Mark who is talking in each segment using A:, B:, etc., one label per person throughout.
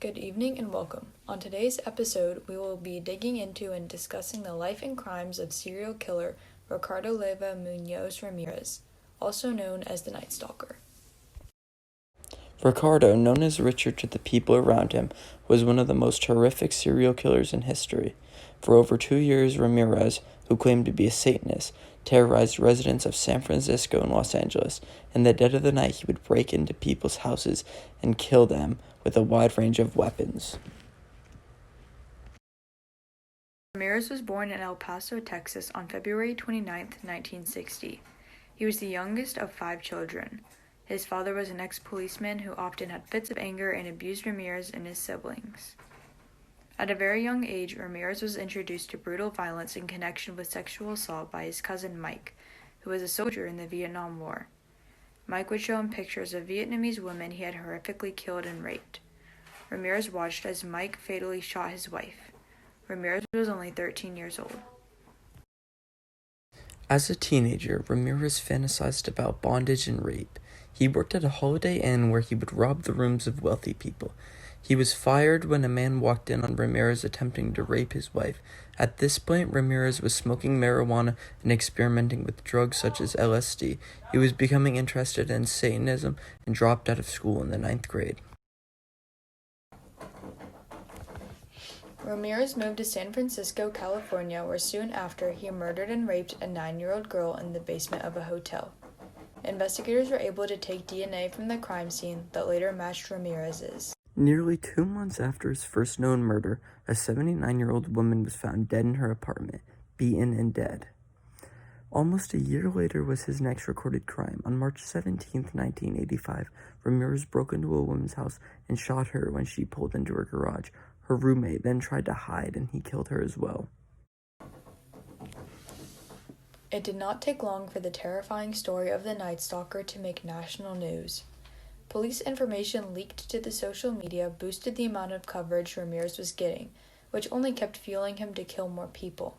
A: Good evening and welcome. On today's episode, we will be digging into and discussing the life and crimes of serial killer Ricardo Leyva Munoz Ramirez, also known as the Night Stalker.
B: Ricardo, known as Richard to the people around him, was one of the most horrific serial killers in history. For over 2 years, Ramirez, who claimed to be a Satanist, terrorized residents of San Francisco and Los Angeles. In the dead of the night, he would break into people's houses and kill them with a wide range of weapons.
A: Ramirez was born in El Paso, Texas on February 29, 1960. He was the youngest of 5 children. His father was an ex-policeman who often had fits of anger and abused Ramirez and his siblings. At a very young age, Ramirez was introduced to brutal violence in connection with sexual assault by his cousin Mike, who was a soldier in the Vietnam War. Mike would show him pictures of Vietnamese women he had horrifically killed and raped. Ramirez watched as Mike fatally shot his wife. Ramirez was only 13 years old.
B: As a teenager, Ramirez fantasized about bondage and rape. He worked at a Holiday Inn where he would rob the rooms of wealthy people. He was fired when a man walked in on Ramirez attempting to rape his wife. At this point, Ramirez was smoking marijuana and experimenting with drugs such as LSD. He was becoming interested in Satanism and dropped out of school in the 9th grade.
A: Ramirez moved to San Francisco, California, where soon after he murdered and raped a 9-year-old girl in the basement of a hotel. Investigators were able to take DNA from the crime scene that later matched Ramirez's.
B: Nearly 2 months after his first known murder, a 79-year-old woman was found dead in her apartment, beaten and dead. Almost a year later was his next recorded crime. On March 17, 1985, Ramirez broke into a woman's house and shot her when she pulled into her garage. Her roommate then tried to hide and he killed her as well.
A: It did not take long for the terrifying story of the Night Stalker to make national news. Police information leaked to the social media boosted the amount of coverage Ramirez was getting, which only kept fueling him to kill more people.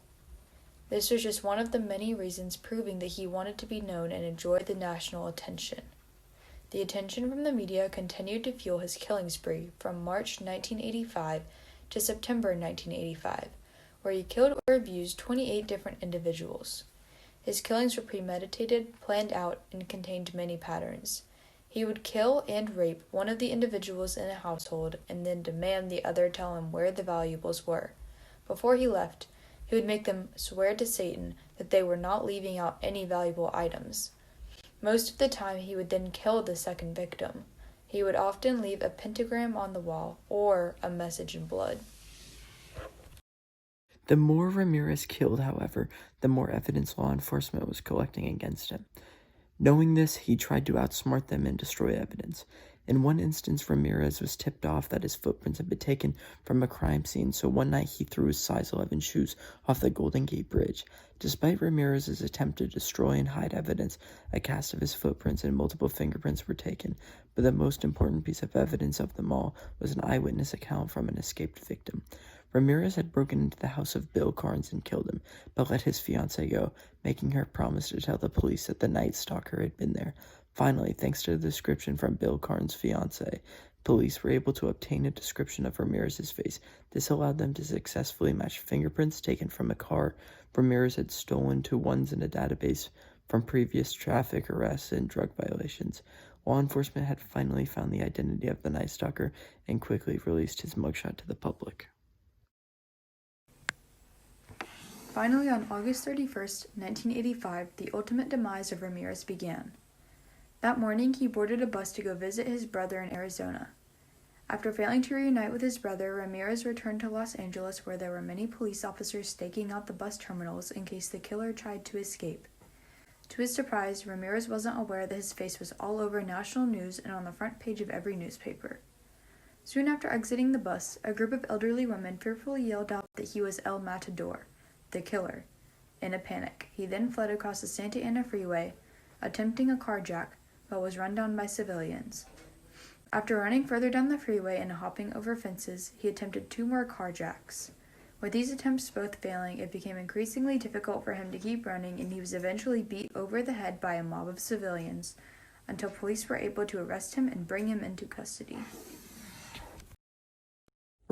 A: This was just one of the many reasons proving that he wanted to be known and enjoyed the national attention. The attention from the media continued to fuel his killing spree from March 1985 to September 1985, where he killed or abused 28 different individuals. His killings were premeditated, planned out, and contained many patterns. He would kill and rape one of the individuals in a household and then demand the other tell him where the valuables were. Before he left, he would make them swear to Satan that they were not leaving out any valuable items. Most of the time, he would then kill the second victim. He would often leave a pentagram on the wall or a message in blood.
B: The more Ramirez killed, however, the more evidence law enforcement was collecting against him. Knowing this, he tried to outsmart them and destroy evidence. In one instance, Ramirez was tipped off that his footprints had been taken from a crime scene, so one night he threw his size 11 shoes off the Golden Gate Bridge. Despite Ramirez's attempt to destroy and hide evidence, a cast of his footprints and multiple fingerprints were taken, but the most important piece of evidence of them all was an eyewitness account from an escaped victim. Ramirez had broken into the house of Bill Carnes and killed him, but let his fiancée go, making her promise to tell the police that the Night Stalker had been there. Finally, thanks to the description from Bill Carnes' fiancée, police were able to obtain a description of Ramirez's face. This allowed them to successfully match fingerprints taken from a car Ramirez had stolen to ones in a database from previous traffic arrests and drug violations. Law enforcement had finally found the identity of the Night Stalker and quickly released his mugshot to the public.
A: Finally, on August 31, 1985, the ultimate demise of Ramirez began. That morning, he boarded a bus to go visit his brother in Arizona. After failing to reunite with his brother, Ramirez returned to Los Angeles, where there were many police officers staking out the bus terminals in case the killer tried to escape. To his surprise, Ramirez wasn't aware that his face was all over national news and on the front page of every newspaper. Soon after exiting the bus, a group of elderly women fearfully yelled out that he was El Matador, the killer. In a panic, he then fled across the Santa Ana freeway, attempting a carjack, but was run down by civilians. After running further down the freeway and hopping over fences, he attempted 2 more carjacks. With these attempts both failing, it became increasingly difficult for him to keep running, and he was eventually beat over the head by a mob of civilians until police were able to arrest him and bring him into custody.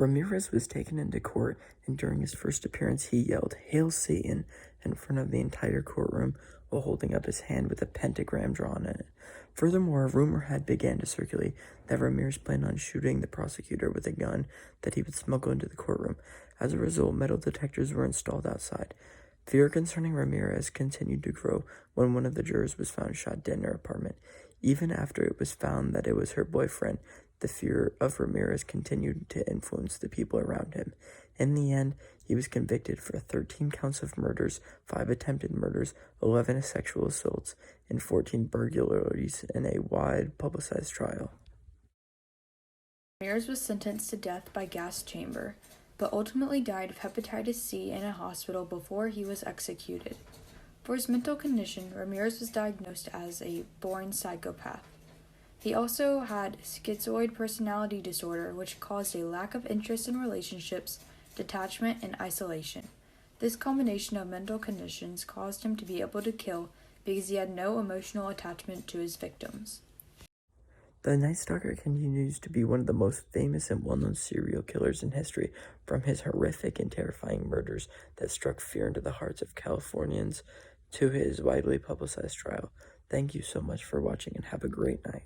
B: Ramirez was taken into court, and during his first appearance he yelled, "Hail Satan," in front of the entire courtroom while holding up his hand with a pentagram drawn in it. Furthermore, a rumor had begun to circulate that Ramirez planned on shooting the prosecutor with a gun that he would smuggle into the courtroom. As a result, metal detectors were installed outside. Fear concerning Ramirez continued to grow when one of the jurors was found shot dead in her apartment. Even after it was found that it was her boyfriend, the fear of Ramirez continued to influence the people around him. In the end, he was convicted for 13 counts of murders, 5 attempted murders, 11 sexual assaults, and 14 burglaries in a wide publicized trial.
A: Ramirez was sentenced to death by gas chamber, but ultimately died of hepatitis C in a hospital before he was executed. For his mental condition, Ramirez was diagnosed as a born psychopath. He also had schizoid personality disorder, which caused a lack of interest in relationships, detachment, and isolation. This combination of mental conditions caused him to be able to kill because he had no emotional attachment to his victims.
B: The Night Stalker continues to be one of the most famous and well-known serial killers in history, from his horrific and terrifying murders that struck fear into the hearts of Californians to his widely publicized trial. Thank you so much for watching and have a great night.